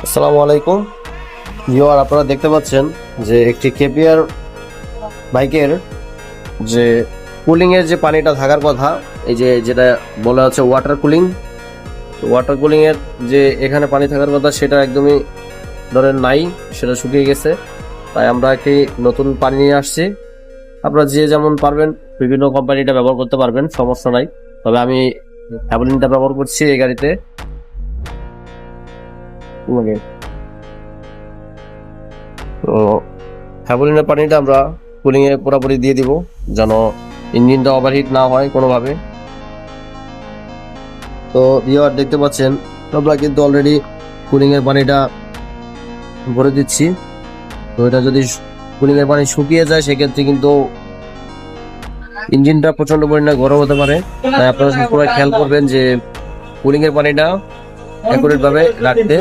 আসসালামু আলাইকুম ভিউয়ার, আপনারা দেখতে পাচ্ছেন যে একটি কেপিআর বাইকের যে কুলিং এর যে পানিটা থাকার কথা, এই যে যেটা বলা হচ্ছে ওয়াটার কুলিং এর যে এখানে পানি থাকার কথা সেটা একদমই ধরেন নাই, সেটা শুকিয়ে গেছে। তাই আমরা একটি নতুন পানি নিয়ে আসছি। আপনারা যে যেমন পারবেন বিভিন্ন কোম্পানিটা ব্যবহার করতে পারবেন, সমস্যা নাই। তবে আমি হ্যাভেলিনটা ব্যবহার করছি এই গাড়িতে। তো হ্যাভেলিনের পানিটা আমরা কুলিং এ পুরোপুরি দিয়ে দিব, যেন ইঞ্জিনটা ওভারহিট না হয় কোনোভাবে। তো ভিউয়ার দেখতে পাচ্ছেন আমরা কিন্তু অলরেডি কুলিং এর পানিটা ভরে দিচ্ছি। তো এটা যদি কুলিং এর পানি শুকিয়ে যায় সেক্ষেত্রে কিন্তু ইঞ্জিনটা প্রচন্ড পরিমাণে গরম হতে পারে। তাই আপনারা সবসময় খেয়াল করবেন যে কুলিং এর পানিটা অ্যাকুরেট ভাবে রাখতে।